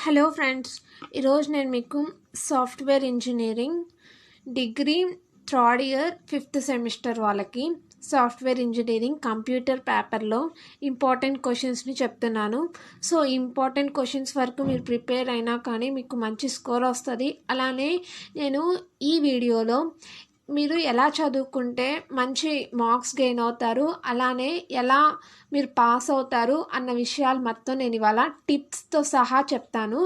Hello friends, ఈరోజు నేను మీకు software engineering degree third year 5th semester వాళ్ళకి సాఫ్ట్వేర్ ఇంజనీరింగ్ కంప్యూటర్ పేపర్లో ఇంపార్టెంట్ క్వశ్చన్స్ని చెప్తున్నాను. సో ఇంపార్టెంట్ క్వశ్చన్స్ వరకు మీరు ప్రిపేర్ అయినా కానీ మీకు మంచి స్కోర్ వస్తుంది. అలానే నేను ఈ వీడియోలో మీరు ఎలా చదువుకుంటే మంచి మార్క్స్ గెయిన్ అవుతారు, అలానే ఎలా మీరు పాస్ అవుతారు అన్న విషయాలు మొత్తం నేను ఇవాళ టిప్స్తో సహా చెప్తాను.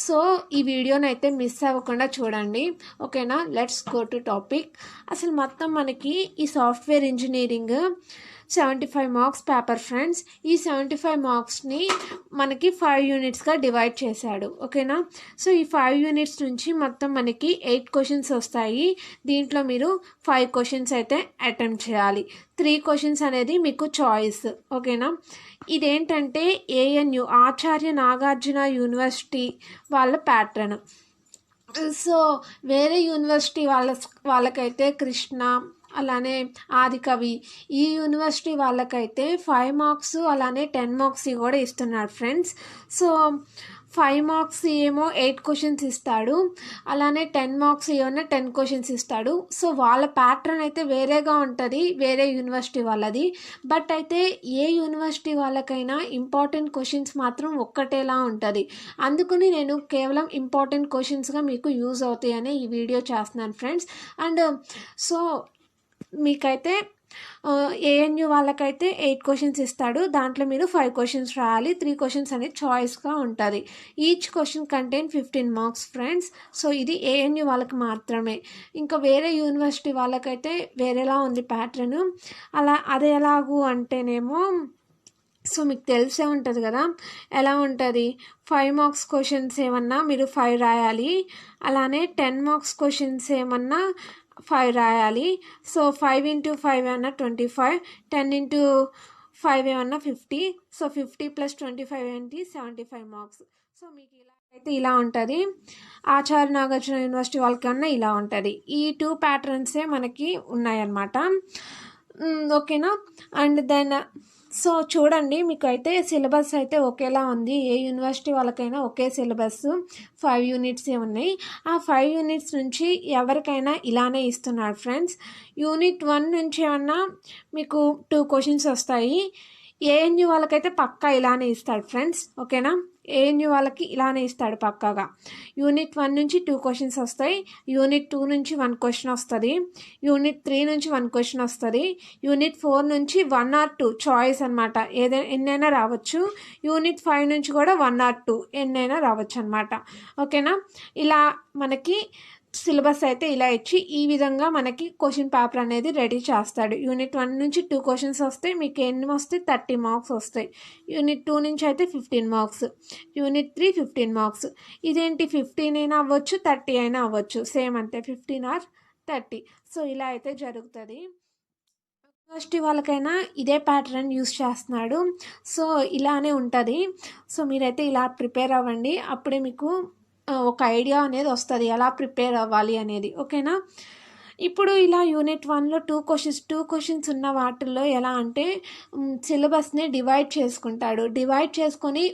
సో ఈ వీడియోని అయితే మిస్ అవ్వకుండా చూడండి, ఓకేనా? Let's go to topic. అసలు మొత్తం మనకి ఈ software engineering 75 marks paper friends. ఈ 75 మార్క్స్ని మనకి 5 యూనిట్స్గా డివైడ్ చేశాడు, ఓకేనా? సో ఈ 5 యూనిట్స్ నుంచి మొత్తం మనకి 8 క్వశ్చన్స్ వస్తాయి. దీంట్లో మీరు 5 క్వశ్చన్స్ అయితే అటెంప్ట్ చేయాలి. 3 క్వశ్చన్స్ అనేది మీకు చాయిస్, ఓకేనా? ఇదేంటంటే ANU ఆచార్య నాగార్జున యూనివర్సిటీ వాళ్ళ ప్యాటర్న్. సో వేరే యూనివర్సిటీ వాళ్ళకైతే కృష్ణ, అలానే ఆదికవి, ఈ యూనివర్సిటీ వాళ్ళకైతే 5 మార్క్స్ అలానే 10 మార్క్స్ కూడా ఇస్తున్నాడు ఫ్రెండ్స్. సో 5 మార్క్స్ ఏమో 8 క్వశ్చన్స్ ఇస్తాడు, అలానే 10 మార్క్స్ ఏమన్నా 10 క్వశ్చన్స్ ఇస్తాడు. సో వాళ్ళ ప్యాటర్న్ అయితే వేరేగా ఉంటుంది, వేరే యూనివర్సిటీ వాళ్ళది. బట్ అయితే ఏ యూనివర్సిటీ వాళ్ళకైనా ఇంపార్టెంట్ క్వశ్చన్స్ మాత్రం ఒక్కటేలా ఉంటుంది. అందుకని నేను కేవలం ఇంపార్టెంట్ క్వశ్చన్స్గా మీకు యూజ్ అవుతాయని ఈ వీడియో చేస్తున్నాను ఫ్రెండ్స్. అండ్ సో మీకైతే ANU వాళ్ళకైతే 8 క్వశ్చన్స్ ఇస్తాడు, దాంట్లో మీరు 5 క్వశ్చన్స్ రాయాలి. 3 క్వశ్చన్స్ అనేది చాయిస్గా ఉంటుంది. Each question contain 15 marks friends. So ఇది ANU వాళ్ళకి మాత్రమే. ఇంకా వేరే యూనివర్సిటీ వాళ్ళకైతే వేరేలా ఉంది ప్యాటర్న్. అది ఎలాగూ అంటేనేమో, సో మీకు తెలిసే ఉంటుంది కదా ఎలా ఉంటుంది. 5 మార్క్స్ క్వశ్చన్స్ ఏమన్నా మీరు 5 రాయాలి, అలానే 10 మార్క్స్ క్వశ్చన్స్ ఏమన్నా 5 రాయాలి. సో 5 × 5 ఏమన్నా 25, 10 × 5 ఏమన్నా 50. సో 50 + 25 ఏంటి 75 మార్క్స్. సో మీకు ఇలా అయితే ఇలా ఉంటుంది. ఆచార్య నాగార్జున యూనివర్సిటీ వాళ్ళకన్నా ఇలా ఉంటుంది. ఈ 2 ప్యాటర్న్సే మనకి ఉన్నాయన్నమాట, ఓకేనా? అండ్ దెన్ సో చూడండి, మీకు అయితే సిలబస్ అయితే ఒకేలా ఉంది. ఏ యూనివర్సిటీ వాళ్ళకైనా ఒకే సిలబస్, 5 యూనిట్సే ఉన్నాయి. ఆ 5 యూనిట్స్ నుంచి ఎవరికైనా ఇలానే ఇస్తున్నాడు ఫ్రెండ్స్. యూనిట్ 1 నుంచి ఏమన్నా మీకు 2 క్వశ్చన్స్ వస్తాయి. ANU వాళ్ళకైతే పక్కా ఇలానే ఇస్తాడు ఫ్రెండ్స్, ఓకేనా? ANU వాళ్ళకి ఇలానే ఇస్తాడు పక్కాగా. యూనిట్ 1 నుంచి 2 క్వశ్చన్స్ వస్తాయి, యూనిట్ 2 నుంచి 1 క్వశ్చన్ వస్తుంది, యూనిట్ 3 నుంచి 1 క్వశ్చన్ వస్తుంది, యూనిట్ 4 నుంచి 1 or 2 చాయిస్ అనమాట, ఎన్నైనా రావచ్చు. యూనిట్ 5 నుంచి కూడా 1 or 2 ఎన్నైనా రావచ్చు అనమాట, ఓకేనా? ఇలా మనకి సిలబస్ అయితే ఇలా ఇచ్చి ఈ విధంగా మనకి క్వశ్చన్ పేపర్ అనేది రెడీ చేస్తాడు. యూనిట్ 1 నుంచి 2 క్వశ్చన్స్ వస్తాయి, మీకు ఎన్ని వస్తాయి 30 మార్క్స్ వస్తాయి. యూనిట్ 2 నుంచి అయితే 15 మార్క్స్, యూనిట్ 3 15 మార్క్స్. ఇదేంటి 15 అయినా అవ్వచ్చు, 30 అయినా అవ్వచ్చు, సేమ్ అంతే, 15 or 30. సో ఇలా అయితే జరుగుతుంది. యూనివర్సిటీ వాళ్ళకైనా ఇదే ప్యాటర్న్ యూస్ చేస్తున్నాడు. సో ఇలానే ఉంటుంది. సో మీరైతే ఇలా ప్రిపేర్ అవ్వండి, అప్పుడే మీకు ఒక ఐడియా అనేది వస్తుంది ఎలా ప్రిపేర్ అవ్వాలి అనేది, ఓకేనా? ఇప్పుడు ఇలా యూనిట్ 1లో 2 క్వశ్చన్స్ ఉన్న వాటిల్లో ఎలా అంటే సిలబస్ని డివైడ్ చేసుకుంటాడు. డివైడ్ చేసుకొని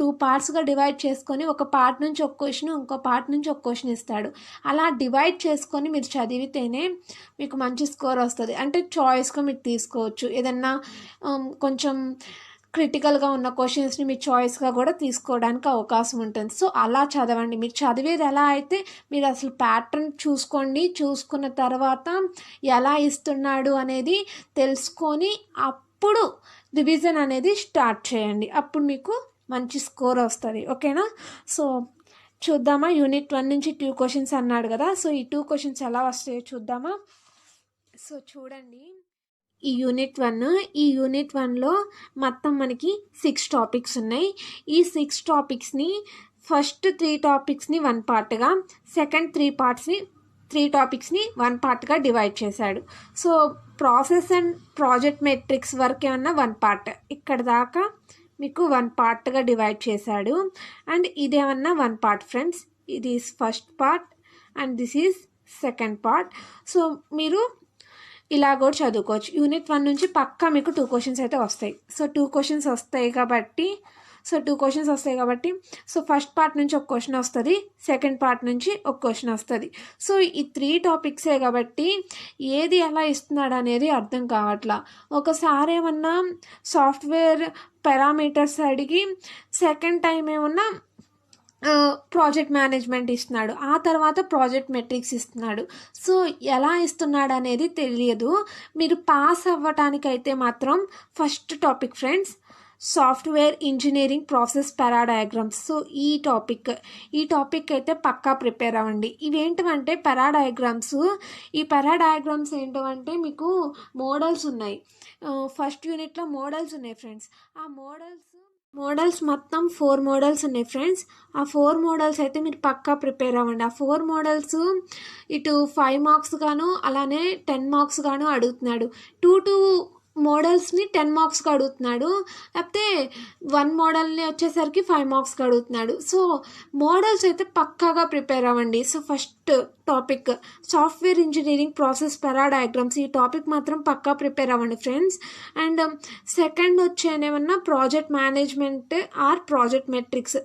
2 పార్ట్స్గా డివైడ్ చేసుకొని ఒక పార్ట్ నుంచి ఒక క్వశ్చన్, ఇంకో పార్ట్ నుంచి ఒక క్వశ్చన్ ఇస్తాడు. అలా డివైడ్ చేసుకొని మీరు చదివితేనే మీకు మంచి స్కోర్ వస్తుంది. అంటే చాయిస్గా మీరు తీసుకోవచ్చు, ఏదన్నా కొంచెం క్రిటికల్గా ఉన్న క్వశ్చన్స్ని మీ చాయిస్గా కూడా తీసుకోవడానికి అవకాశం ఉంటుంది. సో అలా చదవండి. మీరు చదివేది ఎలా అయితే మీరు అసలు ప్యాటర్న్ చూసుకోండి, చూసుకున్న తర్వాత ఎలా ఇస్తున్నాడు అనేది తెలుసుకొని అప్పుడు రివిజన్ అనేది స్టార్ట్ చేయండి, అప్పుడు మీకు మంచి స్కోర్ వస్తుంది, ఓకేనా? సో చూద్దామా, యూనిట్ 1 నుంచి 2 క్వశ్చన్స్ అన్నాడు కదా, సో ఈ 2 క్వశ్చన్స్ ఎలా వస్తాయో చూద్దామా. సో చూడండి, ఈ యూనిట్ 1లో మొత్తం మనకి 6 టాపిక్స్ ఉన్నాయి. ఈ 6 టాపిక్స్ని ఫస్ట్ 3 టాపిక్స్ని 1 పార్ట్గా, సెకండ్ 3 టాపిక్స్ని 1 పార్ట్గా డివైడ్ చేశాడు. So process and project metrics వరకు ఏమన్నా 1 పార్ట్, ఇక్కడ దాకా మీకు 1 పార్ట్గా డివైడ్ చేశాడు. అండ్ ఇదేమన్నా 1 పార్ట్ ఫ్రెండ్స్. ఇది first part and this is second part. So మీరు ఇలా కూడా చదువుకోవచ్చు. యూనిట్ 1 నుంచి పక్కా మీకు 2 క్వశ్చన్స్ అయితే వస్తాయి. సో 2 క్వశ్చన్స్ వస్తాయి కాబట్టి సో 2 క్వశ్చన్స్ వస్తాయి కాబట్టి సో ఫస్ట్ పార్ట్ నుంచి ఒక క్వశ్చన్ వస్తుంది, సెకండ్ పార్ట్ నుంచి ఒక క్వశ్చన్ వస్తుంది. సో ఈ 3 టాపిక్సే కాబట్టి ఏది ఎలా ఇస్తున్నాడు అనేది అర్థం కావట్లా. ఒకసారి ఏమన్నా సాఫ్ట్వేర్ పారామీటర్స్ అడిగి సెకండ్ టైం ఏమన్నా ప్రాజెక్ట్ మేనేజ్మెంట్ ఇస్తున్నాడు, ఆ తర్వాత ప్రాజెక్ట్ మెట్రిక్స్ ఇస్తున్నాడు. సో ఎలా ఇస్తున్నాడు అనేది తెలియదు. మీరు పాస్ అవ్వటానికైతే మాత్రం first topic friends software engineering process paradigms. So ఈ టాపిక్ అయితే పక్కా ప్రిపేర్ అవ్వండి. ఇవేంటంటే పారాడయాగ్రామ్స్. ఈ పారాడయాగ్రామ్స్ ఏంటంటే మీకు మోడల్స్ ఉన్నాయి, ఫస్ట్ యూనిట్లో మోడల్స్ ఉన్నాయి ఫ్రెండ్స్. ఆ మోడల్స్ మొత్తం 4 మోడల్స్ ఉన్నాయి ఫ్రెండ్స్. ఆ 4 మోడల్స్ అయితే మీరు పక్కా ప్రిపేర్ అవ్వండి. ఆ 4 మోడల్స్ ఇటు 5 మార్క్స్ గాను అలానే 10 మార్క్స్ గాను అడుగుతున్నాడు. 2 మోడల్స్ని 10 మార్క్స్కి అడుగుతున్నాడు, లేకపోతే 1 మోడల్ని వచ్చేసరికి 5 మార్క్స్కి అడుగుతున్నాడు. సో మోడల్స్ అయితే పక్కాగా ప్రిపేర్ అవ్వండి. So first topic software engineering process paradigms, ఈ టాపిక్ మాత్రం పక్కా ప్రిపేర్ అవ్వండి ఫ్రెండ్స్. అండ్ సెకండ్ వచ్చేనేమన్నా project management or project metrics,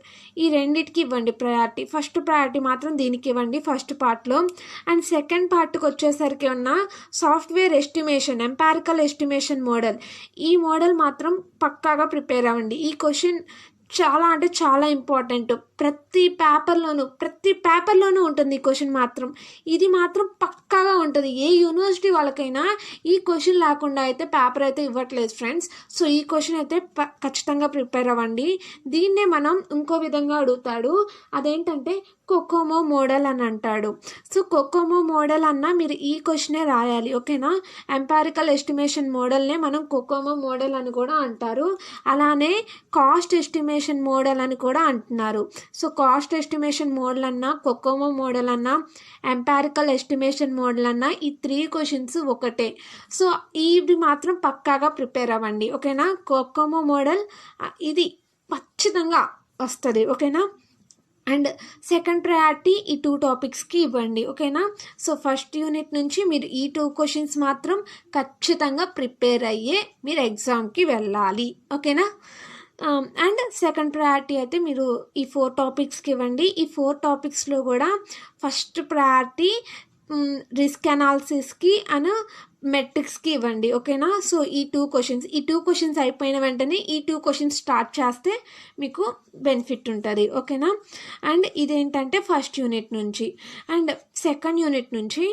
ఈ రెండింటికి ఇవ్వండి ప్రయారిటీ. ఫస్ట్ ప్రయారిటీ మాత్రం దీనికి ఇవ్వండి ఫస్ట్ పార్ట్లో. అండ్ సెకండ్ పార్ట్కి వచ్చేసరికి ఉన్న software estimation, empirical estimation model, ఈ మోడల్ మాత్రం పక్కాగా ప్రిపేర్ అవ్వండి. ఈ క్వశ్చన్ చాలా అంటే చాలా ఇంపార్టెంట్. ప్రతి పేపర్లోనూ ఉంటుంది ఈ క్వశ్చన్ మాత్రం. ఇది మాత్రం పక్కాగా ఉంటుంది. ఏ యూనివర్సిటీ వాళ్ళకైనా ఈ క్వశ్చన్ లేకుండా అయితే పేపర్ అయితే ఇవ్వట్లేదు ఫ్రెండ్స్. సో ఈ క్వశ్చన్ అయితే ఖచ్చితంగా ప్రిపేర్ అవ్వండి. దీన్నే మనం ఇంకో విధంగా అడుగుతాడు, అదేంటంటే కొకోమో మోడల్ అని అంటాడు. సో కొకోమో మోడల్ అన్నా మీరు ఈ క్వశ్చనే రాయాలి, ఓకేనా. ఎంపారికల్ ఎస్టిమేషన్ మోడల్నే మనం కొకోమో మోడల్ అని కూడా అంటారు. అలానే కాస్ట్ ఎస్టిమేషన్ మోడల్ అని కూడా అంటున్నారు. సో కాస్ట్ ఎస్టిమేషన్ మోడల్ అన్నా, కొకోమో మోడల్ అన్నా, ఎంపారికల్ ఎస్టిమేషన్ మోడల్ అన్నా, ఈ 3 క్వశ్చన్స్ ఒకటే. సో ఇది మాత్రం పక్కాగా ప్రిపేర్ అవ్వండి, ఓకేనా. కొకోమో మోడల్ ఇది ఖచ్చితంగా వస్తుంది, ఓకేనా. అండ్ సెకండ్ ప్రయారిటీ ఈ 2 టాపిక్స్కి ఇవ్వండి, ఓకేనా. సో ఫస్ట్ యూనిట్ నుంచి మీరు ఈ 2 క్వశ్చన్స్ మాత్రం ఖచ్చితంగా ప్రిపేర్ అయ్యే మీరు ఎగ్జామ్కి వెళ్ళాలి, ఓకేనా. అండ్ సెకండ్ ప్రయారిటీ అయితే మీరు ఈ 4 టాపిక్స్కి ఇవ్వండి. ఈ 4 టాపిక్స్లో కూడా ఫస్ట్ ప్రయారిటీ రిస్క్ అనాలిసిస్కి అండ్ మెట్రిక్స్కి ఇవ్వండి, ఓకేనా. సో ఈ 2 క్వశ్చన్స్ అయిపోయిన వెంటనే ఈ 2 క్వశ్చన్స్ స్టార్ట్ చేస్తే మీకు బెనిఫిట్ ఉంటుంది, ఓకేనా. అండ్ ఇదేంటంటే ఫస్ట్ యూనిట్ నుంచి. అండ్ సెకండ్ యూనిట్ నుంచి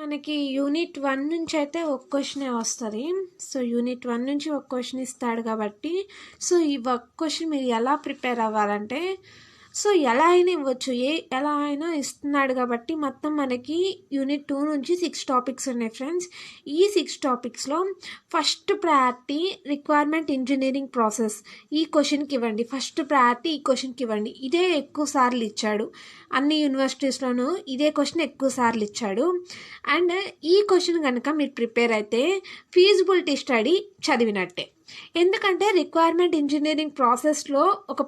మనకి యూనిట్ 1 నుంచి అయితే ఒక క్వశ్చనే వస్తుంది. సో యూనిట్ 1 నుంచి ఒక క్వశ్చన్ ఇస్తాడు కాబట్టి సో ఈ ఒక క్వశ్చన్ మీరు ఎలా ప్రిపేర్ అవ్వాలంటే సో ఎలా అయినా ఇవ్వచ్చు, ఎలా అయినా ఇస్తున్నాడు కాబట్టి మొత్తం మనకి యూనిట్ 2 నుంచి 6 టాపిక్స్ ఉన్నాయి ఫ్రెండ్స్. ఈ 6 టాపిక్స్లో first priority requirement engineering process, ఈ క్వశ్చన్కి ఇవ్వండి. ఫస్ట్ ప్రయారిటీ ఈ క్వశ్చన్కి ఇవ్వండి. ఇదే ఎక్కువ సార్లు ఇచ్చాడు, అన్ని యూనివర్సిటీస్లోనూ ఇదే క్వశ్చన్ ఎక్కువ సార్లు ఇచ్చాడు. అండ్ ఈ క్వశ్చన్ కనుక మీరు ప్రిపేర్ అయితే ఫీజిబిలిటీ స్టడీ చదివినట్టే. ఎందుకంటే రిక్వైర్మెంట్ ఇంజనీరింగ్ ప్రాసెస్లో ఒక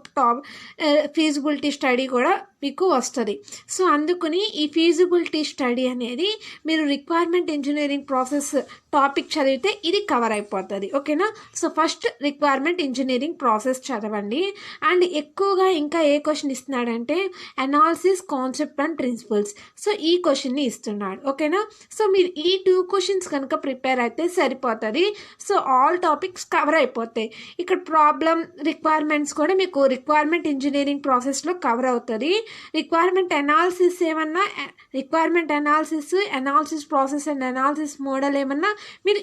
ఫీజిబిలిటీ స్టడీ కూడా మీకు వస్తుంది. సో అందుకని ఈ ఫీజిబిలిటీ స్టడీ అనేది మీరు రిక్వైర్మెంట్ ఇంజనీరింగ్ ప్రాసెస్ టాపిక్ చదివితే ఇది కవర్ అయిపోతుంది, ఓకేనా. So first requirement engineering process చదవండి. అండ్ ఎక్కువగా ఇంకా ఏ క్వశ్చన్ ఇస్తున్నాడంటే analysis concept and principles. So ఈ క్వశ్చన్ని ఇస్తున్నాడు, ఓకేనా. సో మీరు ఈ 2 క్వశ్చన్స్ కనుక ప్రిపేర్ అయితే సరిపోతుంది. సో ఆల్ టాపిక్స్ కవర్ అయిపోతాయి. ఇక్కడ ప్రాబ్లం రిక్వైర్మెంట్స్ కూడా మీకు రిక్వైర్మెంట్ ఇంజనీరింగ్ ప్రాసెస్లో కవర్ అవుతుంది. రిక్వైర్మెంట్ అనాలిసిస్ ఏమన్నా, requirement analysis process and analysis model ఏమన్నా మీరు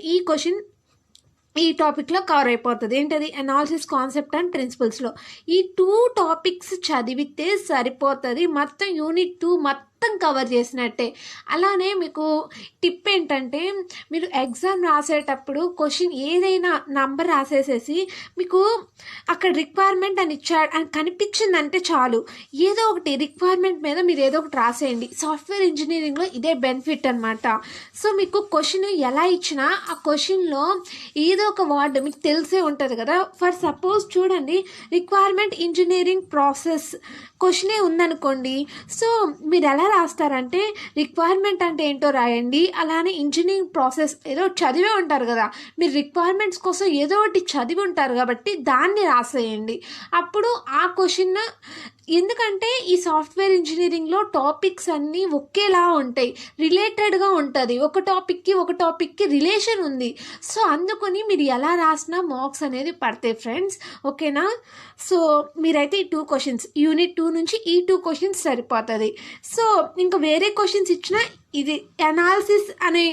ఈ టాపిక్లో కవర్ అయిపోతుంది. ఏంటది? అనాలిసిస్ కాన్సెప్ట్ అండ్ ప్రిన్సిపల్స్లో ఈ 2 టాపిక్స్ చదివితే సరిపోతుంది. మొత్తం యూనిట్ 2 మొత్తం కవర్ చేసినట్టే. అలానే మీకు టిప్ ఏంటంటే మీరు ఎగ్జామ్ రాసేటప్పుడు క్వశ్చన్ ఏదైనా నంబర్ రాసేసేసి మీకు అక్కడ రిక్వైర్మెంట్ అని ఇచ్చాడు అని కనిపించిందంటే చాలు, ఏదో ఒకటి రిక్వైర్మెంట్ మీద మీరు ఏదో ఒకటి రాసేయండి. సాఫ్ట్వేర్ ఇంజనీరింగ్లో ఇదే బెనిఫిట్ అనమాట. సో మీకు క్వశ్చన్ ఎలా ఇచ్చినా ఆ క్వశ్చన్లో ఏదో ఒక వర్డ్ మీకు తెలిసే ఉంటుంది కదా. ఫర్ సపోజ్ చూడండి, రిక్వైర్మెంట్ ఇంజనీరింగ్ ప్రాసెస్ క్వశ్చనే ఉందనుకోండి. సో మీరు ఎలా రాస్తారంటే రిక్వైర్మెంట్ అంటే ఏంటో రాయండి. అలానే ఇంజనీరింగ్ ప్రాసెస్ ఏదో చదివే ఉంటారు కదా, మీరు రిక్వైర్మెంట్స్ కోసం ఏదో ఒకటి చదివి ఉంటారు కాబట్టి దాన్ని రాసేయండి. అప్పుడు ఆ క్వశ్చన్, ఎందుకంటే ఈ సాఫ్ట్వేర్ ఇంజనీరింగ్లో టాపిక్స్ అన్నీ ఒకేలా ఉంటాయి, రిలేటెడ్గా ఉంటుంది, ఒక టాపిక్కి రిలేషన్ ఉంది. సో అందుకని మీరు ఎలా రాసినా మార్క్స్ అనేది పడతాయి ఫ్రెండ్స్, ఓకేనా. సో మీరైతే ఈ 2 క్వశ్చన్స్ యూనిట్ 2 నుంచి ఈ 2 క్వశ్చన్స్ సరిపోతుంది. సో ఇంకా వేరే క్వశ్చన్స్ ఇచ్చినా ఇది అనాలిసిస్ అనే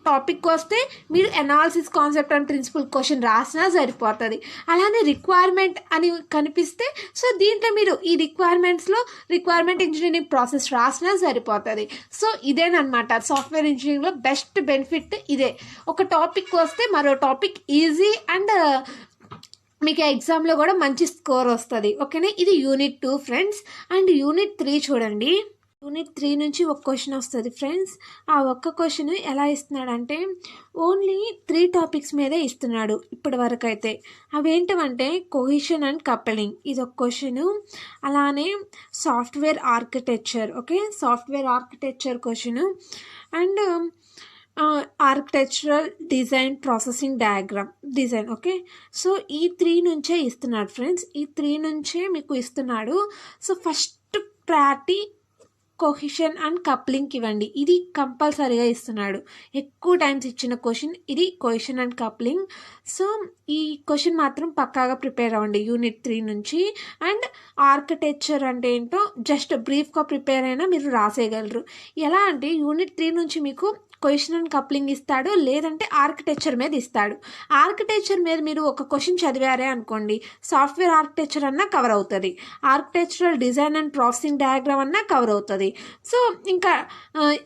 టాపిక్ వస్తే మీరు analysis concept and principle question రాసినా సరిపోతుంది. అలానే రిక్వైర్మెంట్ అని కనిపిస్తే సో దీంట్లో మీరు ఈ రిక్వైర్మెంట్ ఇంజనీరింగ్ ప్రాసెస్ రాసినా సరిపోతుంది. సో ఇదేనమాట సాఫ్ట్వేర్ ఇంజనీరింగ్లో బెస్ట్ బెనిఫిట్ ఇదే. ఒక టాపిక్ వస్తే మరో టాపిక్ ఈజీ అండ్ మీకు ఎగ్జామ్లో కూడా మంచి స్కోర్ వస్తుంది, ఓకేనా. ఇది యూనిట్ 2 ఫ్రెండ్స్. అండ్ యూనిట్ 3 చూడండి. యూనిట్ 3 నుంచి ఒక క్వశ్చన్ వస్తుంది ఫ్రెండ్స్. ఆ ఒక్క క్వశ్చన్ ఎలా ఇస్తున్నాడంటే ఓన్లీ 3 టాపిక్స్ మీదే ఇస్తున్నాడు ఇప్పటి వరకు అయితే. అవేంటంటే కొహిషన్ అండ్ కప్లింగ్, ఇది ఒక క్వశ్చన్. అలానే software architecture, okay, software architecture question. And architectural design processing diagram design, okay. So ఈ 3 నుంచే ఇస్తున్నాడు ఫ్రెండ్స్, ఈ 3 నుంచే మీకు ఇస్తున్నాడు. So first priority cohesion and కప్లింగ్కి ఇవ్వండి, ఇది కంపల్సరీగా ఇస్తున్నాడు. ఎక్కువ టైమ్స్ ఇచ్చిన క్వశ్చన్ ఇది కొహిషన్ అండ్ కప్లింగ్. సో ఈ క్వశ్చన్ మాత్రం పక్కాగా ప్రిపేర్ అవ్వండి యూనిట్ 3 నుంచి. అండ్ ఆర్కిటెక్చర్ అంటే ఏంటో జస్ట్ బ్రీఫ్గా ప్రిపేర్ అయినా మీరు రాసేయగలరు. ఎలా అంటే యూనిట్ 3 నుంచి మీకు కొహిషన్ అండ్ కప్లింగ్ ఇస్తాడు, లేదంటే ఆర్కిటెక్చర్ మీద ఇస్తాడు. ఆర్కిటెక్చర్ మీద మీరు ఒక క్వశ్చన్ చదివారే అనుకోండి, సాఫ్ట్వేర్ ఆర్కిటెక్చర్ అన్నా కవర్ అవుతుంది, architectural design and processing diagram అన్నా కవర్ అవుతుంది. సో ఇంకా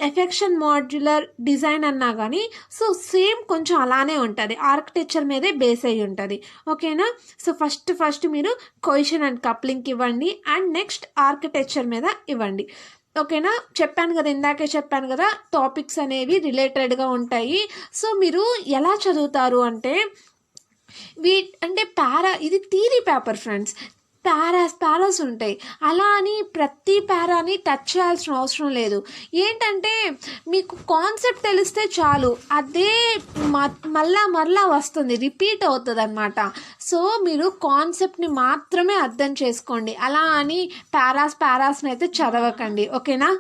ఎఫెక్షన్ మాడ్యులర్ డిజైన్ అన్నా కానీ సో సేమ్ కొంచెం అలానే ఉంటుంది, ఆర్కిటెక్చర్ మీదే బేస్ అయ్యి ఉంటుంది, ఓకేనా. సో ఫస్ట్ మీరు కొహిషన్ అండ్ కప్లింగ్కి ఇవ్వండి అండ్ నెక్స్ట్ ఆర్కిటెక్చర్ మీద ఇవ్వండి, ఓకేనా. చెప్పాను కదా, ఇందాకే చెప్పాను కదా, టాపిక్స్ అనేవి రిలేటెడ్గా ఉంటాయి. సో మీరు ఎలా చదువుతారు అంటే అంటే ఇది థియరీ పేపర్ ఫ్రెండ్స్, పారాస్ ఉంటాయి. అలా అని ప్రతి పారాని టచ్ చేయాల్సిన అవసరం లేదు. ఏంటంటే మీకు కాన్సెప్ట్ తెలిస్తే చాలు, అదే మళ్ళా వస్తుంది, రిపీట్ అవుతుంది అనమాట. సో మీరు కాన్సెప్ట్ని మాత్రమే అర్థం చేసుకోండి, అలా అని పారాస్ని అయితే చదవకండి, ఓకేనా.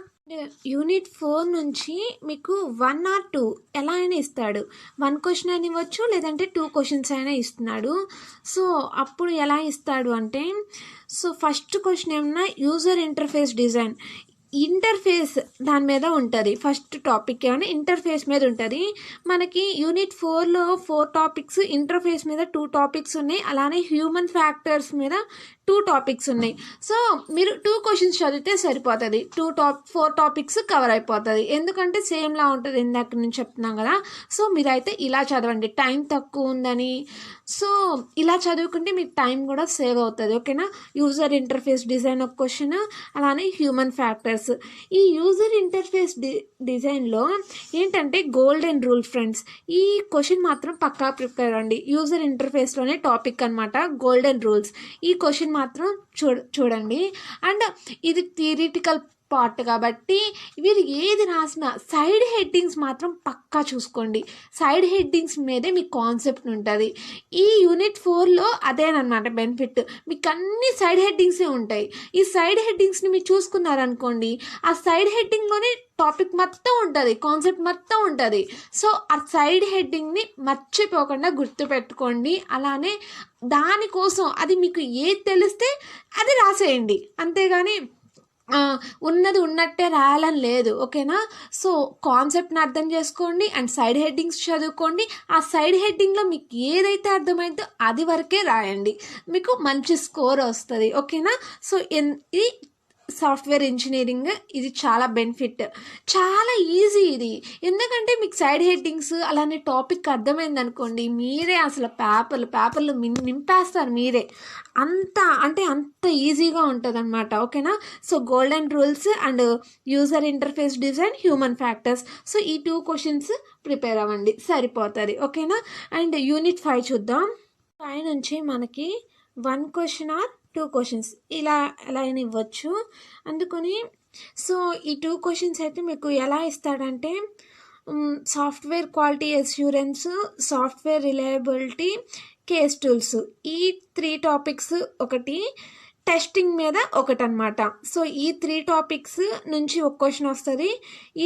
యూనిట్ 4 నుంచి మీకు 1 or 2 ఎలా అయినా ఇస్తాడు, 1 క్వశ్చన్ అయినా ఇవ్వచ్చు, లేదంటే 2 క్వశ్చన్స్ అయినా ఇస్తున్నాడు. సో అప్పుడు ఎలా ఇస్తాడు అంటే సో ఫస్ట్ క్వశ్చన్ ఏమన్నా యూజర్ ఇంటర్ఫేస్ డిజైన్, ఇంటర్ఫేస్ దాని మీద ఉంటుంది. ఫస్ట్ టాపిక్ ఏమైనా ఇంటర్ఫేస్ మీద ఉంటుంది. మనకి యూనిట్ 4లో 4 టాపిక్స్, ఇంటర్ఫేస్ మీద 2 టాపిక్స్ ఉన్నాయి, అలానే హ్యూమన్ ఫ్యాక్టర్స్ మీద 2 టాపిక్స్ ఉన్నాయి. సో మీరు 2 క్వశ్చన్స్ చదివితే సరిపోతుంది, 4 టాపిక్స్ కవర్ అయిపోతుంది, ఎందుకంటే సేమ్లా ఉంటుంది, ఇందాక నేను చెప్తున్నాం కదా. సో మీరైతే ఇలా చదవండి, టైం తక్కువ ఉందని. సో ఇలా చదువుకుంటే మీకు టైం కూడా సేవ్ అవుతుంది, ఓకేనా. యూజర్ ఇంటర్ఫేస్ డిజైన్ ఒక క్వశ్చన్, అలానే హ్యూమన్ ఫ్యాక్టర్స్. ఈ యూజర్ ఇంటర్ఫేస్ డిజైన్లో ఏంటంటే గోల్డెన్ రూల్ ఫ్రెండ్స్, ఈ క్వశ్చన్ మాత్రం పక్కా ప్రిపేర్ అండి. యూజర్ ఇంటర్ఫేస్లోనే టాపిక్ అనమాట గోల్డెన్ రూల్స్. ఈ క్వశ్చన్ మాత్రం చూడండి. అండ్ ఇది థియరిటికల్ పార్ట్ కాబట్టి మీరు ఏది రాసినా సైడ్ హెడ్డింగ్స్ మాత్రం పక్కా చూసుకోండి, సైడ్ హెడ్డింగ్స్ మీదే మీ కాన్సెప్ట్ ఉంటుంది. ఈ యూనిట్ 4లో అదేనమాట బెనిఫిట్, మీకు అన్ని సైడ్ హెడ్డింగ్సే ఉంటాయి. ఈ సైడ్ హెడ్డింగ్స్ని మీరు చూసుకున్నారనుకోండి, ఆ సైడ్ హెడ్డింగ్లోనే టాపిక్ మొత్తం ఉంటుంది, కాన్సెప్ట్ మొత్తం ఉంటుంది. సో ఆ సైడ్ హెడ్డింగ్ని మర్చిపోకుండా గుర్తుపెట్టుకోండి. అలానే దానికోసం అది మీకు ఏది తెలిస్తే అది రాసేయండి, అంతేగాని ఉన్నది ఉన్నట్టే రాయాలని లేదు, ఓకేనా. సో కాన్సెప్ట్ని అర్థం చేసుకోండి అండ్ సైడ్ హెడ్డింగ్స్ చదువుకోండి. ఆ సైడ్ హెడ్డింగ్లో మీకు ఏదైతే అర్థమైందో అది వరకే రాయండి, మీకు మంచి స్కోర్ వస్తుంది, ఓకేనా. సో ఇది సాఫ్ట్వేర్ ఇంజనీరింగ్, ఇది చాలా బెనిఫిట్, చాలా ఈజీ ఇది. ఎందుకంటే మీకు సైడ్ హెడ్డింగ్స్ అలానే టాపిక్ అర్థమైంది అనుకోండి, మీరే అసలు పేపర్లు నింపేస్తారు మీరే, అంత ఈజీగా ఉంటుంది అనమాట, ఓకేనా. So golden rules and user interface design, human factors. So ఈ 2 క్వశ్చన్స్ ప్రిపేర్ అవ్వండి సరిపోతుంది, ఓకేనా. అండ్ యూనిట్ 5 చూద్దాం. 5 నుంచి మనకి 1 క్వశ్చన్ ఆర్ 2 క్వశ్చన్స్ ఇలా ఎలా అయినా ఇవ్వచ్చు. అందుకని సో ఈ 2 క్వశ్చన్స్ అయితే మీకు ఎలా ఇస్తాడంటే software quality assurance, software reliability, case tools, ఈ 3 టాపిక్స్ ఒకటి, టెస్టింగ్ మీద ఒకటనమాట. సో ఈ 3 టాపిక్స్ నుంచి ఒక క్వశ్చన్ వస్తుంది.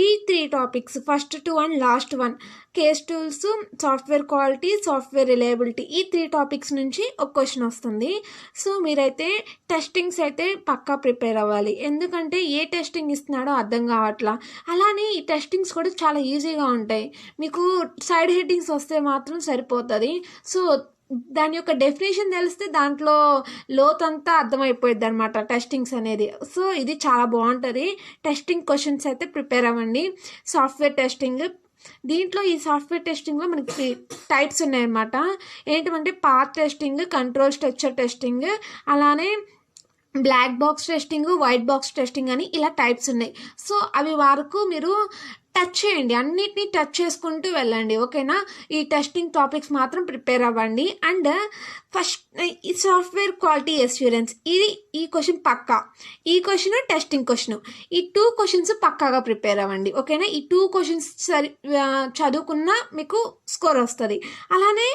ఈ 3 topics first 2 and last 1 case tools, software quality, software reliability, ఈ 3 టాపిక్స్ నుంచి ఒక క్వశ్చన్ వస్తుంది. సో మీరైతే టెస్టింగ్స్ అయితే పక్కా ప్రిపేర్ అవ్వాలి, ఎందుకంటే ఏ టెస్టింగ్ ఇస్తున్నాడో అర్థం కావట్లా. అలానే ఈ టెస్టింగ్స్ కూడా చాలా ఈజీగా ఉంటాయి, మీకు సైడ్ హెడ్డింగ్స్ వస్తే మాత్రం సరిపోతుంది. సో దాని యొక్క డెఫినేషన్ తెలిస్తే దాంట్లో లోతంతా అర్థమైపోయింది అనమాట టెస్టింగ్స్ అనేది. సో ఇది చాలా బాగుంటుంది. టెస్టింగ్ క్వశ్చన్స్ అయితే ప్రిపేర్ అవ్వండి. సాఫ్ట్వేర్ టెస్టింగ్, దీంట్లో ఈ సాఫ్ట్వేర్ టెస్టింగ్లో మనకి టైప్స్ ఉన్నాయన్నమాట. ఏంటంటే path testing, control structure testing, అలానే black box testing, white box testing అని ఇలా టైప్స్ ఉన్నాయి. సో అవి వరకు మీరు టచ్ చేయండి, అన్నిటినీ టచ్ చేసుకుంటూ వెళ్ళండి, ఓకేనా. ఈ టెస్టింగ్ టాపిక్స్ మాత్రం ప్రిపేర్ అవ్వండి. అండ్ ఫస్ట్ ఈ సాఫ్ట్వేర్ క్వాలిటీ అష్యూరెన్స్, ఈ క్వశ్చన్ పక్కా, ఈ క్వశ్చన్ టెస్టింగ్ క్వశ్చన్, ఈ 2 క్వశ్చన్స్ పక్కాగా ప్రిపేర్ అవ్వండి, ఓకేనా. ఈ 2 క్వశ్చన్స్ చదువుకున్నా మీకు స్కోర్ వస్తుంది. అలానే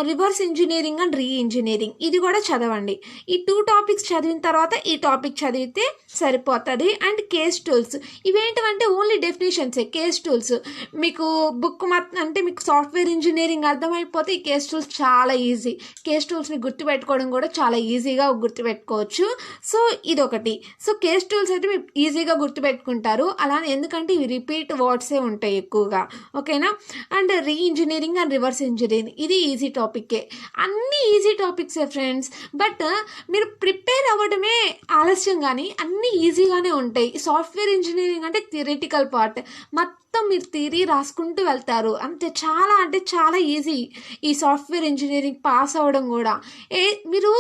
reverse engineering and re engineering, ఇది కూడా చదవండి. ఈ 2 టాపిక్స్ చదివిన తర్వాత ఈ టాపిక్ చదివితే సరిపోతుంది. అండ్ కేస్ టూల్స్, ఇవేంటంటే ఓన్లీ డెఫినేషన్సే. కేస్ టూల్స్ మీకు బుక్ అంటే మీకు సాఫ్ట్వేర్ ఇంజనీరింగ్ అర్థమైపోతే ఈ కేస్ టూల్స్ చాలా ఈజీ. కేస్ టూల్స్ని గుర్తుపెట్టుకోవడం కూడా చాలా ఈజీగా గుర్తుపెట్టుకోవచ్చు. సో ఇదొకటి. సో కేస్ టూల్స్ అయితే మీరు ఈజీగా గుర్తుపెట్టుకుంటారు, అలానే ఎందుకంటే ఇవి రిపీట్ వర్డ్సే ఉంటాయి ఎక్కువగా, ఓకేనా. And re engineering and reverse engineering, ఇది ఈజీ టాపిక్కే. అన్ని ఈజీ టాపిక్సే ఫ్రెండ్స్, బట్ మీరు ప్రిపేర్ అవ్వడమే ఆలస్యం, కానీ అన్నీ ఈజీగానే ఉంటాయి. సాఫ్ట్వేర్ ఇంజనీరింగ్ అంటే థియరిటికల్ పార్ట్, మొత్తం మీరు థియరీ రాసుకుంటూ వెళ్తారు అంతే. చాలా అంటే చాలా ఈజీ ఈ సాఫ్ట్వేర్ ఇంజనీరింగ్ పాస్ అవ్వడం కూడా. మీరు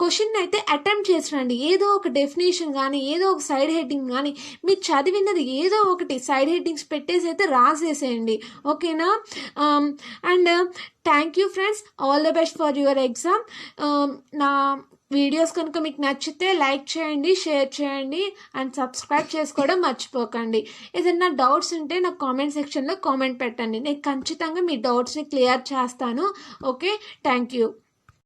క్వశ్చన్ అయితే అటెంప్ట్ చేసిరండి, ఏదో ఒక డెఫినేషన్ కానీ ఏదో ఒక సైడ్ హెడ్డింగ్ కానీ మీరు చదివినది ఏదో ఒకటి సైడ్ హెడ్డింగ్స్ పెట్టేసి అయితే రాసేసేయండి, ఓకేనా. And thank you friends, all the best for your exam. నా వీడియోస్ కనుక మీకు నచ్చితే లైక్ చేయండి, షేర్ చేయండి అండ్ సబ్స్క్రైబ్ చేసుకోవడం మర్చిపోకండి. ఏదైనా డౌట్స్ ఉంటే నాకు కామెంట్ సెక్షన్లో కామెంట్ పెట్టండి, నేను ఖచ్చితంగా మీ డౌట్స్ని క్లియర్ చేస్తాను. Okay, thank you.